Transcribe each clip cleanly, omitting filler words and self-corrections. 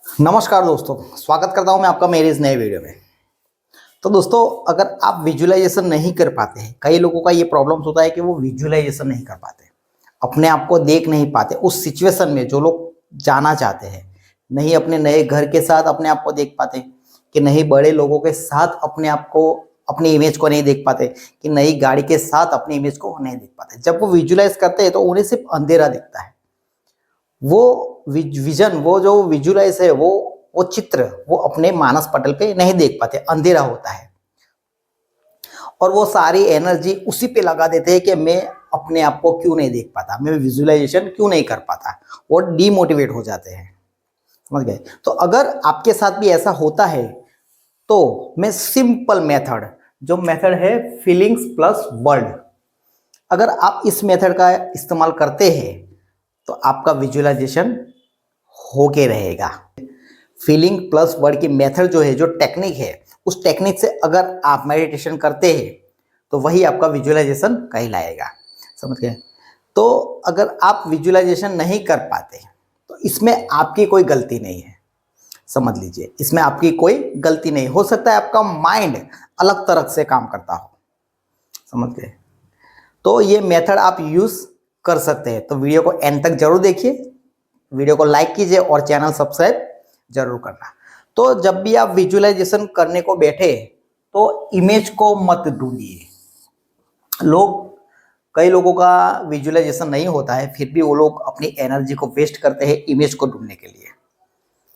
नमस्कार दोस्तों, स्वागत करता हूं मैं आपका मेरे इस नए वीडियो में। तो दोस्तों, अगर आप विजुअलाइजेशन नहीं कर पाते हैं, कई लोगों का ये प्रॉब्लम्स होता है कि वो विजुअलाइजेशन नहीं कर पाते, अपने आप को देख नहीं पाते उस सिचुएशन में जो लोग जाना चाहते हैं, नहीं अपने नए घर के साथ अपने आप को देख पाते, कि नहीं बड़े लोगों के साथ अपने आप को, अपनी इमेज को नहीं देख पाते, कि नई गाड़ी के साथ अपनी इमेज को नहीं देख पाते। जब वो विजुअलाइज करते हैं तो उन्हें सिर्फ अंधेरा दिखता है। वो विजन, वो जो विजुअलाइज है, वो चित्र वो अपने मानस पटल पे नहीं देख पाते, अंधेरा होता है। और वो सारी एनर्जी उसी पे लगा देते हैं कि मैं अपने आप को क्यों नहीं देख पाता, मैं विजुअलाइजेशन क्यों नहीं कर पाता, वो डीमोटिवेट हो जाते हैं। समझ गए? तो अगर आपके साथ भी ऐसा होता है तो मैं सिंपल मेथड, जो मेथड है फीलिंग्स प्लस वर्ड, अगर आप इस मेथड का इस्तेमाल करते हैं तो आपका विजुअलाइजेशन होके रहेगा। फीलिंग प्लस वर्ड की मेथड जो है, जो टेक्निक है, उस टेक्निक से अगर आप मेडिटेशन करते हैं तो वही आपका विजुअलाइजेशन कहलाएगा। समझ गए? तो अगर आप विजुअलाइजेशन नहीं कर पाते तो इसमें आपकी कोई गलती नहीं है। समझ लीजिए, इसमें आपकी कोई गलती नहीं। हो सकता है आपका माइंड अलग तरह से काम करता हो। समझ गए? तो ये मेथड आप यूज कर सकते हैं। तो वीडियो को एंड तक जरूर देखिए, वीडियो को लाइक कीजिए और चैनल सब्सक्राइब जरूर करना। तो जब भी आप विजुअलाइजेशन करने को बैठे तो इमेज को मत ढूंढिए। कई लोगों का विजुअलाइजेशन नहीं होता है, फिर भी वो लोग अपनी एनर्जी को वेस्ट करते हैं इमेज को ढूंढने के लिए,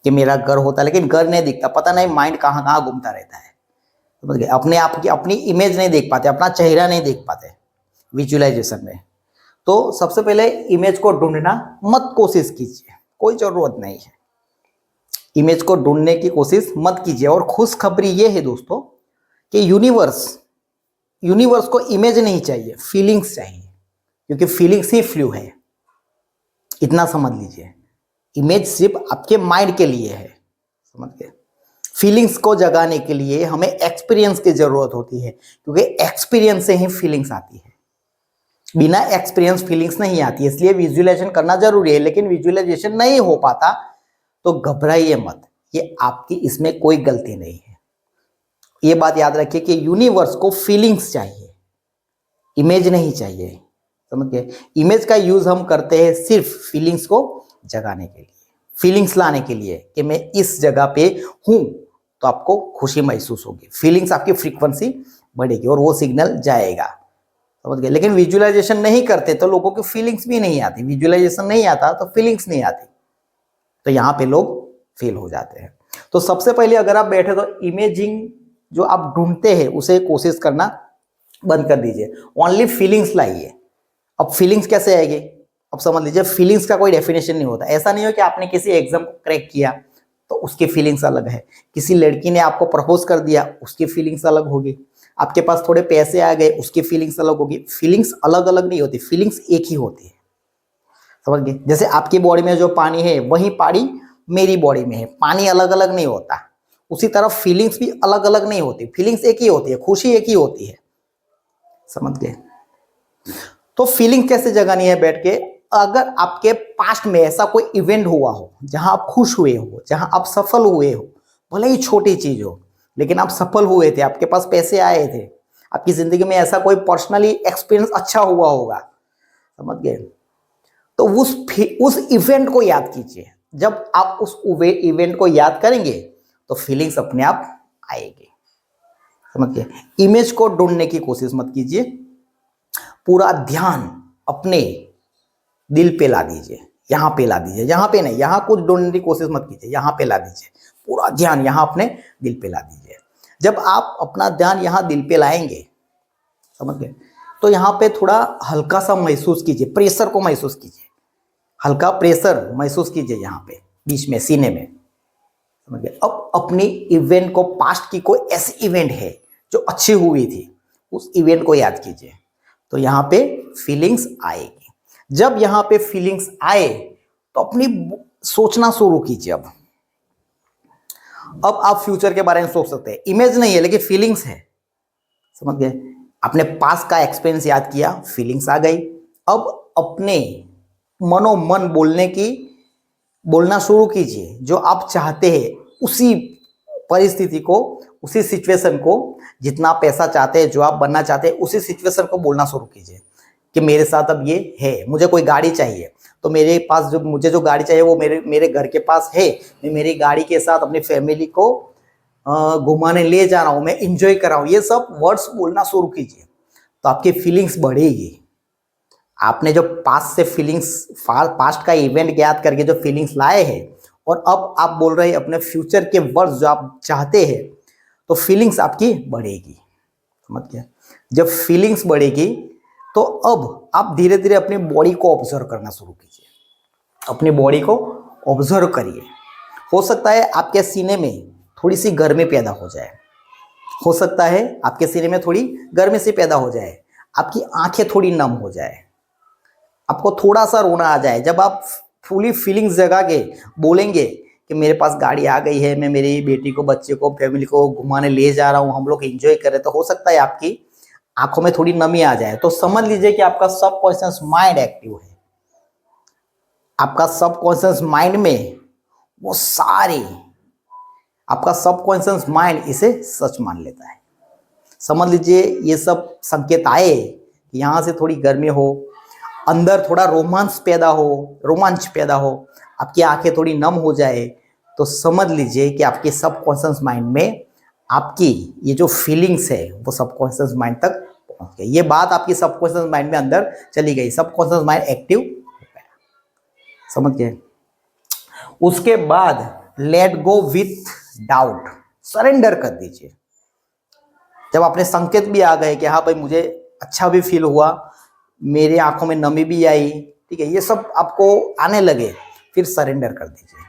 कि मेरा घर होता है लेकिन घर नहीं दिखता, पता नहीं माइंड कहाँ कहाँ घूमता रहता है। समझ गए? अपने आप की अपनी इमेज नहीं देख पाते, अपना चेहरा नहीं देख पाते विजुअलाइजेशन में। तो सबसे पहले इमेज को ढूंढना मत कोशिश कीजिए, कोई जरूरत नहीं है। इमेज को ढूंढने की कोशिश मत कीजिए। और खुशखबरी ये है दोस्तों कि यूनिवर्स को इमेज नहीं चाहिए, फीलिंग्स चाहिए, क्योंकि फीलिंग्स ही फ्लू है। इतना समझ लीजिए, इमेज सिर्फ आपके माइंड के लिए है। समझ गए? फीलिंग्स को जगाने के लिए हमें एक्सपीरियंस की जरूरत होती है, क्योंकि एक्सपीरियंस से ही फीलिंग्स आती है। बिना एक्सपीरियंस फीलिंग्स नहीं आती, इसलिए विजुअलाइजेशन करना जरूरी है। लेकिन विजुअलाइजेशन नहीं हो पाता तो घबराइए मत, ये आपकी इसमें कोई गलती नहीं है। ये बात याद रखिए कि यूनिवर्स को फीलिंग्स चाहिए, इमेज नहीं चाहिए। समझ गए? इमेज का यूज हम करते हैं सिर्फ फीलिंग्स को जगाने के लिए, फीलिंग्स लाने के लिए, कि मैं इस जगह पे हूं तो आपको खुशी महसूस होगी, फीलिंग्स आपकी फ्रीक्वेंसी बढ़ेगी और वो सिग्नल जाएगा। समझ गए? लेकिन विजुअलाइजेशन नहीं करते तो लोगों की फीलिंग्स भी नहीं आती, विजुअलाइजेशन नहीं आता तो फीलिंग्स नहीं आती, तो यहाँ पे लोग फेल हो जाते हैं। तो सबसे पहले अगर आप बैठे तो इमेजिंग जो आप ढूंढते हैं उसे कोशिश करना बंद कर दीजिए, ओनली फीलिंग्स लाइए। अब फीलिंग्स कैसे आएगी? अब समझ लीजिए, फीलिंग्स का कोई डेफिनेशन नहीं होता। ऐसा नहीं हो कि आपने किसी एग्जाम को क्रैक किया तो उसकी फीलिंग्स अलग है, किसी लड़की ने आपको प्रपोज कर दिया उसकी फीलिंग्स अलग होगी, आपके पास थोड़े पैसे आ गए उसकी फीलिंग्स अलग होगी। फीलिंग्स अलग अलग नहीं होती, फीलिंग्स एक ही होती है। समझ गए? जैसे आपकी बॉडी में जो पानी है वही पानी मेरी बॉडी में है, पानी अलग अलग नहीं होता। उसी तरह फीलिंग्स भी अलग अलग नहीं होती, फीलिंग्स एक ही होती है, खुशी एक ही होती है। समझ गए? तो फीलिंग कैसे जगानी है बैठ के? अगर आपके पास्ट में ऐसा कोई इवेंट हुआ हो जहां आप खुश हुए हो, जहां आप सफल हुए हो, भले ही छोटी चीज हो लेकिन आप सफल हुए थे, आपके पास पैसे आए थे, आपकी जिंदगी में ऐसा कोई पर्सनली एक्सपीरियंस अच्छा हुआ होगा। समझ गए? तो उस इवेंट को याद कीजिए। जब आप उस इवेंट को याद करेंगे तो फीलिंग्स अपने आप आएगी। समझ गए? इमेज को ढूंढने की कोशिश मत कीजिए, पूरा ध्यान अपने दिल पे ला दीजिए, यहाँ पे ला दीजिए, यहाँ पे नहीं, यहाँ कुछ ढूंढने की कोशिश मत कीजिए, यहाँ पे ला दीजिए। पूरा ध्यान यहाँ अपने दिल पे ला दीजिए। जब आप अपना ध्यान यहाँ दिल पे लाएंगे, समझ गए, तो यहाँ पे थोड़ा हल्का सा महसूस कीजिए, प्रेशर को महसूस कीजिए, हल्का प्रेशर महसूस कीजिए यहाँ पे बीच में सीने में। समझ गए? अब अपनी इवेंट को, पास्ट की कोई ऐसी इवेंट है जो अच्छी हुई थी, उस इवेंट को याद कीजिए, तो यहाँ पे फीलिंग्स आएगी। जब यहाँ पे फीलिंग्स आए तो अपनी सोचना शुरू कीजिए। अब आप फ्यूचर के बारे में सोच सकते हैं, इमेज नहीं है लेकिन फीलिंग्स है। समझ गए? आपने पास का एक्सपीरियंस याद किया, फीलिंग्स आ गई। अब अपने मनोमन बोलने की बोलना शुरू कीजिए जो आप चाहते हैं, उसी परिस्थिति को, उसी सिचुएशन को, जितना पैसा चाहते हैं, जो आप बनना चाहते हैं, उसी सिचुएशन को बोलना शुरू कीजिए कि मेरे साथ अब ये है, मुझे कोई गाड़ी चाहिए तो मेरे पास जो मुझे जो गाड़ी चाहिए वो मेरे घर के पास है, मैं मेरी गाड़ी के साथ अपनी फैमिली को घुमाने ले जा रहा हूँ, मैं इंजॉय कर रहा हूँ। ये सब वर्ड्स बोलना शुरू कीजिए तो आपकी फीलिंग्स बढ़ेगी। आपने जो पास्ट से फीलिंग्स, पास्ट का इवेंट याद करके जो फीलिंग्स लाए हैं और अब आप बोल रहे हैं अपने फ्यूचर के वर्ड्स जो आप चाहते हैं, तो फीलिंग्स आपकी बढ़ेगी। समझ गया? जब फीलिंग्स बढ़ेगी तो अब आप धीरे धीरे अपनी बॉडी को ऑब्जर्व करना शुरू कीजिए। अपनी बॉडी को ऑब्जर्व करिए। हो सकता है आपके सीने में थोड़ी सी गर्मी पैदा हो जाए, हो सकता है आपके सीने में थोड़ी गर्मी सी पैदा हो जाए, आपकी आंखें थोड़ी नम हो जाए, आपको थोड़ा सा रोना आ जाए। जब आप फुली फीलिंग्स जगा के बोलेंगे कि मेरे पास गाड़ी आ गई है, मैं मेरी बेटी को, बच्चे को, फैमिली को घुमाने ले जा रहा हूँ, हम लोग एंजॉय कर रहे हैं, तो हो सकता है आपकी आंखों में थोड़ी नमी आ जाए। तो समझ लीजिए कि आपका सबकॉन्शियस माइंड एक्टिव है। आपका सबकॉन्शियस माइंड में वो सारी, आपका सबकॉन्शियस माइंड इसे सच मान लेता है। समझ लीजिए ये सब संकेत आए कि यहाँ से थोड़ी गर्मी हो, अंदर थोड़ा रोमांच पैदा हो, आपकी आंखें थोड़ी नम हो जाए, तो समझ लीजिए कि आपके सबकॉन्शियस माइंड में आपकी ये जो फीलिंग्स है वो सबकॉन्शियस माइंड तक पहुंच गई। ये बात आपकी सबकॉन्शियस माइंड में अंदर चली गई, सबकॉन्शियस माइंड एक्टिव हो गया। समझ गए? उसके बाद let go with doubt, surrender कर दीजिए। जब आपने संकेत भी आ गए कि हाँ भाई मुझे अच्छा भी फील हुआ, मेरी आंखों में नमी भी आई, ठीक है, ये सब आपको आने लगे, फिर सरेंडर कर दीजिए।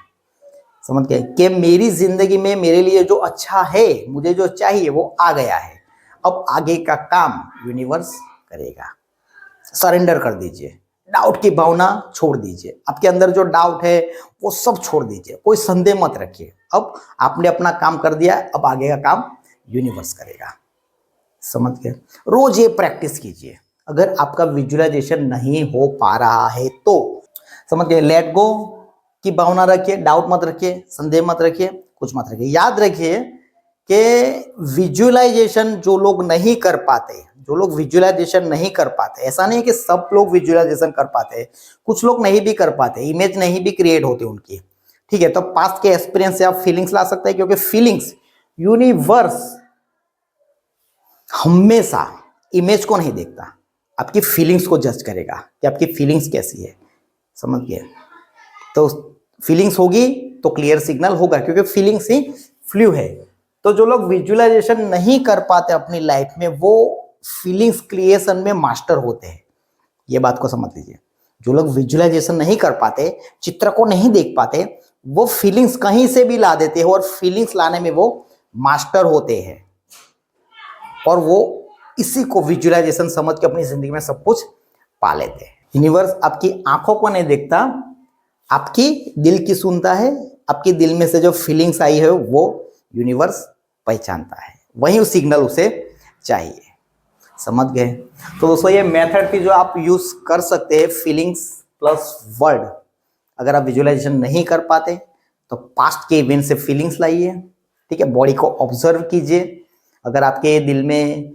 समझ गए कि मेरी जिंदगी में मेरे लिए जो अच्छा है, मुझे जो चाहिए वो आ गया है, अब आगे का काम यूनिवर्स करेगा। सरेंडर कर दीजिए, डाउट की भावना छोड़ दीजिए, आपके अंदर जो डाउट है वो सब छोड़ दीजिए, कोई संदेह मत रखिए। अब आपने अपना काम कर दिया, अब आगे का काम यूनिवर्स करेगा। समझ गए? रोज ये प्रैक्टिस कीजिए। अगर आपका विजुअलाइजेशन नहीं हो पा रहा है तो समझ गए, लेट गो की भावना रखिए, डाउट मत रखिए, संदेह मत रखिए, कुछ मत रखिए। याद रखिए कि विजुअलाइजेशन जो लोग नहीं कर पाते, ऐसा नहीं है कि सब लोग विजुअलाइजेशन कर पाते हैं, कुछ लोग नहीं भी कर पाते, इमेज नहीं भी क्रिएट होती उनकी, ठीक है। तो पास्ट के एक्सपीरियंस से आप फीलिंग्स ला सकते हैं, क्योंकि फीलिंग्स, यूनिवर्स हमेशा इमेज को नहीं देखता, आपकी फीलिंग्स को जज करेगा कि आपकी फीलिंग्स कैसी है। समझ गए? तो फीलिंग्स होगी तो क्लियर सिग्नल होगा, क्योंकि फीलिंग्स ही फ्लू है। तो जो लोग विजुअलाइजेशन नहीं कर पाते अपनी लाइफ में, वो फीलिंग्स क्रिएशन में मास्टर होते हैं। ये बात को समझ लीजिए। जो लोग विजुअलाइजेशन नहीं कर पाते, चित्र को नहीं देख पाते, वो फीलिंग्स कहीं से भी ला देते हैं और फीलिंग्स लाने में वो मास्टर होते हैं, और वो इसी को विजुअलाइजेशन समझ के अपनी जिंदगी में सब कुछ पा लेते हैं। यूनिवर्स आपकी आंखों को नहीं देखता, आपकी दिल की सुनता है। आपके दिल में से जो फीलिंग्स आई है वो यूनिवर्स पहचानता है, वही उस सिग्नल उसे चाहिए। समझ गए? तो दोस्तों ये मेथड थी जो आप यूज कर सकते हैं, फीलिंग्स प्लस वर्ड। अगर आप विजुअलाइजेशन नहीं कर पाते तो पास्ट के इवेंट से फीलिंग्स लाइए, ठीक है। बॉडी को ऑब्जर्व कीजिए। अगर आपके दिल में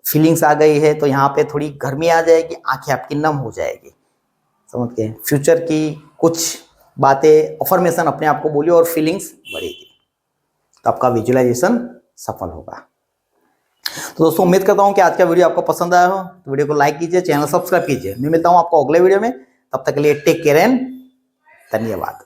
फीलिंग्स आ गई है तो यहाँ पे थोड़ी गर्मी आ जाएगी, आंखें आपकी नम हो जाएगी। समझ गए? फ्यूचर की कुछ बातें, अफर्मेशन अपने आप को बोलिए और फीलिंग्स बढ़ेगी, तो आपका विजुअलाइजेशन सफल होगा। तो दोस्तों उम्मीद करता हूँ कि आज का वीडियो आपको पसंद आया हो, तो वीडियो को लाइक कीजिए, चैनल सब्सक्राइब कीजिए। मैं मिलता हूँ आपको अगले वीडियो में, तब तक के लिए टेक केयर एंड धन्यवाद।